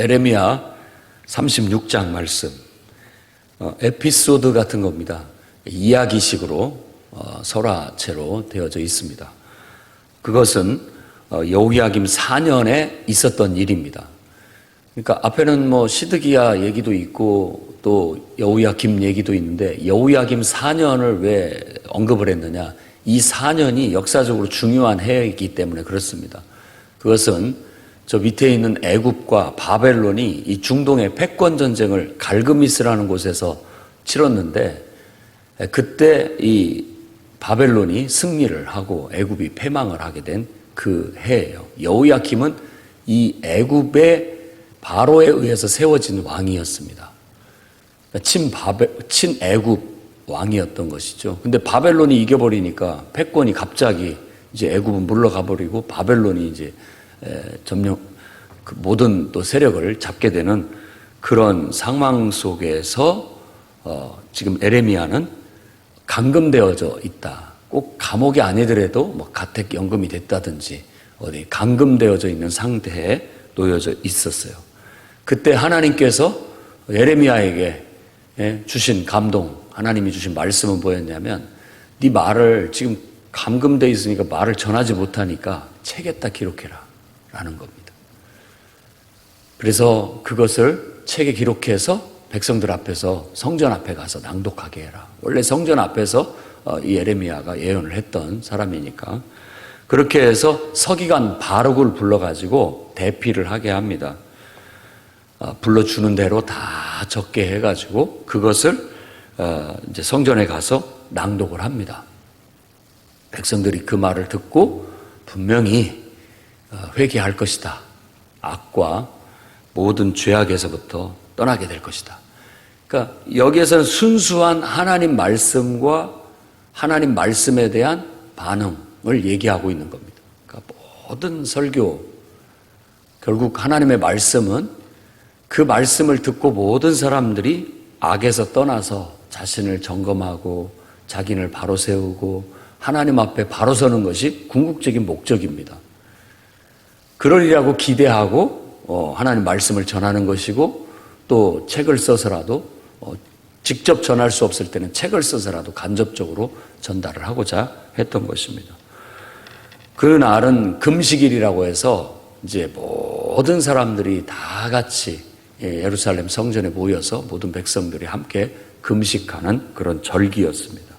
에레미야 36장 말씀, 에피소드 같은 겁니다. 이야기식으로 설화체로 되어져 있습니다. 그것은 여호야김 4년에 있었던 일입니다. 그러니까 앞에는 뭐 시드기야 얘기도 있고 또 여호야김 얘기도 있는데 여호야김 4년을 왜 언급을 했느냐? 이 4년이 역사적으로 중요한 해이기 때문에 그렇습니다. 그것은 저 밑에 있는 애굽과 바벨론이 이 중동의 패권 전쟁을 갈그미스라는 곳에서 치렀는데 그때 이 바벨론이 승리를 하고 애굽이 패망을 하게 된 그 해예요. 여호야김은 이 애굽의 바로에 의해서 세워진 왕이었습니다. 친애굽 왕이었던 것이죠. 근데 바벨론이 이겨버리니까 패권이 갑자기 이제 애굽은 물러가 버리고 바벨론이 이제 점령 그 모든 또 세력을 잡게 되는 그런 상황 속에서 지금 에레미야는 감금되어져 있다. 꼭 감옥이 아니더라도 뭐 가택연금이 됐다든지 어디 감금되어져 있는 상태에 놓여져 있었어요. 그때 하나님께서 에레미야에게 주신 감동, 하나님이 주신 말씀은 뭐였냐면 네 말을 지금 감금되어 있으니까 말을 전하지 못하니까 책에다 기록해라 라는 겁니다. 그래서 그것을 책에 기록해서 백성들 앞에서 성전 앞에 가서 낭독하게 해라. 원래 성전 앞에서 이 에레미야가 예언을 했던 사람이니까 그렇게 해서 서기관 바룩을 불러가지고 대피를 하게 합니다. 불러주는 대로 다 적게 해가지고 그것을 이제 성전에 가서 낭독을 합니다. 백성들이 그 말을 듣고 분명히 회개할 것이다. 악과 모든 죄악에서부터 떠나게 될 것이다. 그러니까 여기에서는 순수한 하나님 말씀과 하나님 말씀에 대한 반응을 얘기하고 있는 겁니다. 그러니까 모든 설교, 결국 하나님의 말씀은 그 말씀을 듣고 모든 사람들이 악에서 떠나서 자신을 점검하고 자기를 바로 세우고 하나님 앞에 바로 서는 것이 궁극적인 목적입니다. 그러리라고 기대하고 하나님 말씀을 전하는 것이고 또 책을 써서라도 직접 전할 수 없을 때는 책을 써서라도 간접적으로 전달을 하고자 했던 것입니다. 그날은 금식일이라고 해서 이제 모든 사람들이 다 같이 예루살렘 성전에 모여서 모든 백성들이 함께 금식하는 그런 절기였습니다.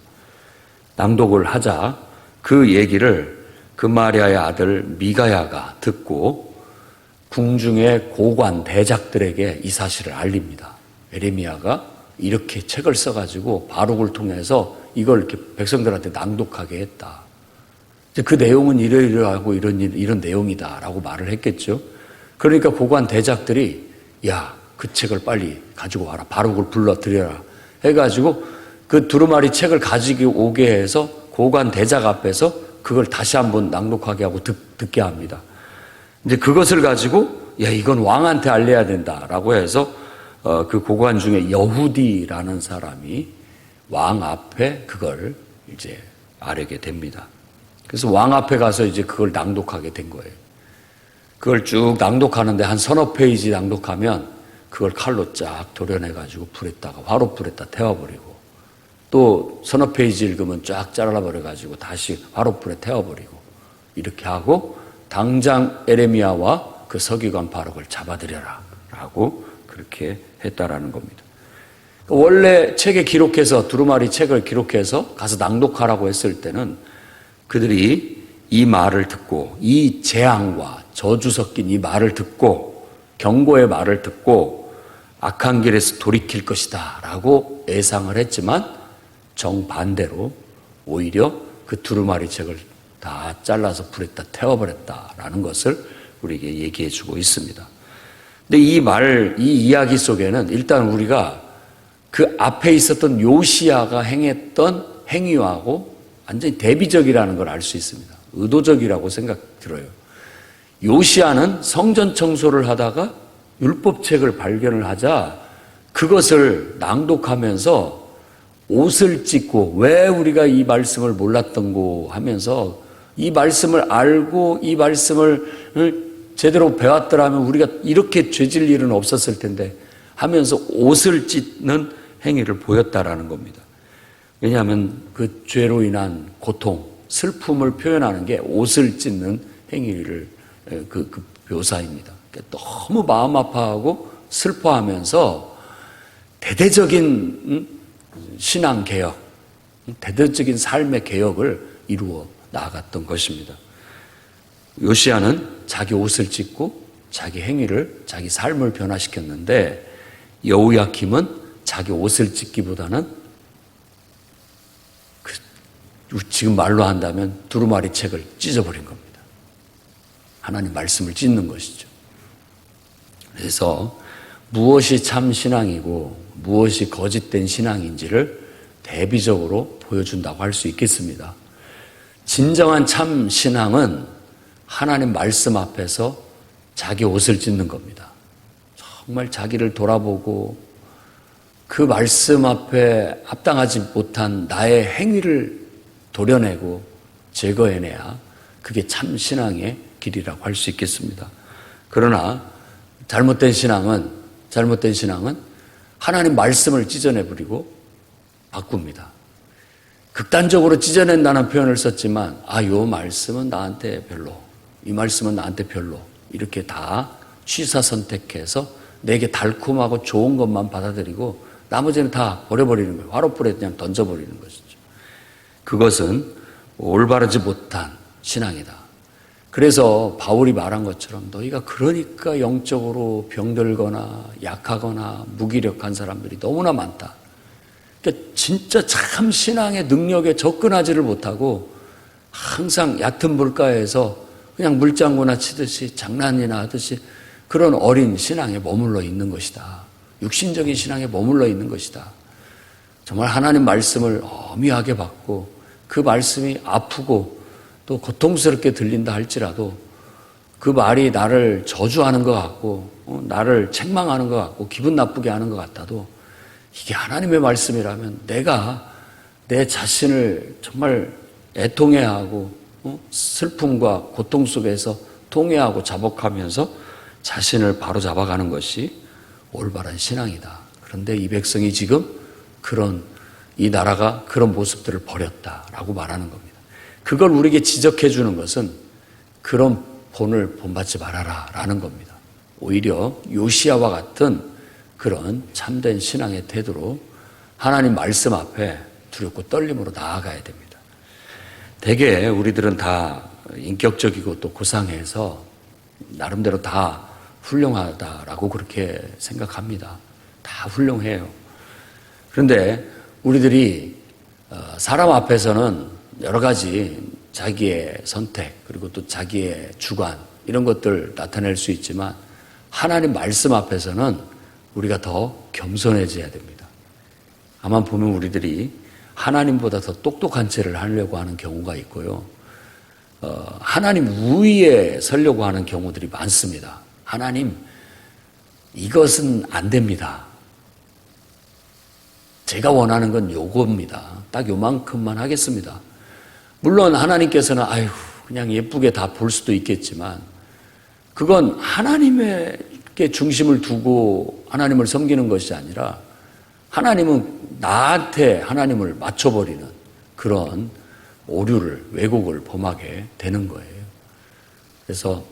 낭독을 하자 그 얘기를 그마리아의 아들 미가야가 듣고 궁중의 고관 대작들에게 이 사실을 알립니다. 에레미야가 이렇게 책을 써가지고 바룩을 통해서 이걸 이렇게 백성들한테 낭독하게 했다. 그 내용은 이러이러하고 이런 내용이다라고 말을 했겠죠. 그러니까 고관 대작들이 야, 그 책을 빨리 가지고 와라. 바룩을 불러들여라. 해가지고 그 두루마리 책을 가지고 오게 해서 고관 대작 앞에서 그걸 다시 한번 낭독하게 하고 듣게 합니다. 이제 그것을 가지고 야, 이건 왕한테 알려야 된다라고 해서 그 고관 중에 여후디라는 사람이 왕 앞에 그걸 이제 아뢰게 됩니다. 그래서 왕 앞에 가서 이제 그걸 낭독하게 된 거예요. 그걸 쭉 낭독하는데 한 서너 페이지 낭독하면 그걸 칼로 쫙 도려내가지고 불에다가 화롯불에다 태워버리고 또 서너 페이지 읽으면 쫙 잘라버려가지고 다시 화롯불에 태워버리고 이렇게 하고 당장 에레미야와 그 서기관 바룩을 잡아들여라 라고 그렇게 했다라는 겁니다. 원래 책에 기록해서 두루마리 책을 기록해서 가서 낭독하라고 했을 때는 그들이 이 말을 듣고 이 재앙과 저주 섞인 이 말을 듣고 경고의 말을 듣고 악한 길에서 돌이킬 것이다 라고 예상을 했지만 정반대로 오히려 그 두루마리 책을 다 잘라서 불에다 태워버렸다라는 것을 우리에게 얘기해 주고 있습니다. 근데 이 이야기 속에는 일단 우리가 그 앞에 있었던 요시야가 행했던 행위하고 완전히 대비적이라는 걸 알 수 있습니다. 의도적이라고 생각 들어요. 요시야는 성전 청소를 하다가 율법책을 발견을 하자 그것을 낭독하면서 옷을 찢고 왜 우리가 이 말씀을 몰랐던고 하면서 이 말씀을 알고 이 말씀을 제대로 배웠더라면 우리가 이렇게 죄질 일은 없었을 텐데 하면서 옷을 찢는 행위를 보였다라는 겁니다. 왜냐하면 그 죄로 인한 고통, 슬픔을 표현하는 게 옷을 찢는 행위를 그 묘사입니다. 그러니까 너무 마음 아파하고 슬퍼하면서 대대적인 신앙 개혁, 대대적인 삶의 개혁을 이루어 나아갔던 것입니다. 요시야는 자기 옷을 찢고 자기 행위를, 자기 삶을 변화시켰는데 여호야김은 자기 옷을 찢기보다는 지금 말로 한다면 두루마리 책을 찢어버린 겁니다. 하나님 말씀을 찢는 것이죠. 그래서 무엇이 참 신앙이고 무엇이 거짓된 신앙인지를 대비적으로 보여준다고 할 수 있겠습니다. 진정한 참 신앙은 하나님 말씀 앞에서 자기 옷을 찢는 겁니다. 정말 자기를 돌아보고 그 말씀 앞에 합당하지 못한 나의 행위를 도려내고 제거해내야 그게 참 신앙의 길이라고 할 수 있겠습니다. 그러나 잘못된 신앙은 하나님 말씀을 찢어내버리고 바꿉니다. 극단적으로 찢어낸다는 표현을 썼지만 요 말씀은 나한테 별로, 이 말씀은 나한테 별로, 이렇게 다 취사 선택해서 내게 달콤하고 좋은 것만 받아들이고 나머지는 다 버려버리는 거예요. 화롯불에 그냥 던져버리는 것이죠. 그것은 올바르지 못한 신앙이다. 그래서 바울이 말한 것처럼 너희가 그러니까 영적으로 병들거나 약하거나 무기력한 사람들이 너무나 많다. 그러니까 진짜 참 신앙의 능력에 접근하지를 못하고 항상 얕은 물가에서 그냥 물장구나 치듯이 장난이나 하듯이 그런 어린 신앙에 머물러 있는 것이다. 육신적인 신앙에 머물러 있는 것이다. 정말 하나님 말씀을 엄히하게 받고 그 말씀이 아프고 또 고통스럽게 들린다 할지라도 그 말이 나를 저주하는 것 같고 나를 책망하는 것 같고 기분 나쁘게 하는 것 같아도 이게 하나님의 말씀이라면 내가 내 자신을 정말 애통해하고 슬픔과 고통 속에서 통회하고 자복하면서 자신을 바로 잡아가는 것이 올바른 신앙이다. 그런데 이 백성이 지금 이 나라가 그런 모습들을 버렸다라고 말하는 겁니다. 그걸 우리에게 지적해 주는 것은 그런 본을 본받지 말아라 라는 겁니다. 오히려 요시야와 같은 그런 참된 신앙의 태도로 하나님 말씀 앞에 두렵고 떨림으로 나아가야 됩니다. 대개 우리들은 다 인격적이고 또 고상해서 나름대로 다 훌륭하다라고 그렇게 생각합니다. 다 훌륭해요. 그런데 우리들이 사람 앞에서는 여러 가지 자기의 선택 그리고 또 자기의 주관 이런 것들 나타낼 수 있지만 하나님 말씀 앞에서는 우리가 더 겸손해져야 됩니다. 아마 보면 우리들이 하나님보다 더 똑똑한 채를 하려고 하는 경우가 있고요. 하나님 우위에 서려고 하는 경우들이 많습니다. 하나님, 이것은 안 됩니다. 제가 원하는 건 요겁니다. 딱 요만큼만 하겠습니다. 물론 하나님께서는 그냥 예쁘게 다 볼 수도 있겠지만 그건 하나님에게 중심을 두고 하나님을 섬기는 것이 아니라 하나님은 나한테 하나님을 맞춰버리는 그런 오류를, 왜곡을 범하게 되는 거예요. 그래서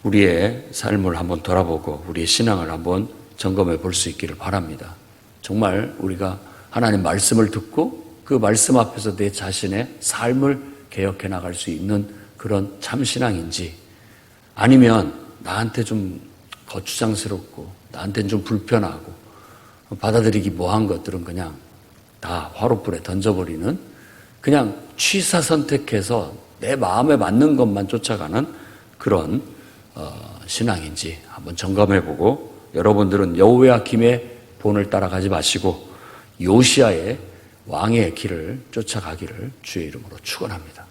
우리의 삶을 한번 돌아보고 우리의 신앙을 한번 점검해 볼 수 있기를 바랍니다. 정말 우리가 하나님 말씀을 듣고 그 말씀 앞에서 내 자신의 삶을 개혁해 나갈 수 있는 그런 참신앙인지 아니면 나한테 좀 거추장스럽고 나한테는 좀 불편하고 받아들이기 뭐한 것들은 그냥 다 화롯불에 던져버리는 그냥 취사 선택해서 내 마음에 맞는 것만 쫓아가는 그런 신앙인지 한번 점검해보고 여러분들은 여호야김의 본을 따라가지 마시고 요시야의 왕의 길을 쫓아가기를 주의 이름으로 축원합니다.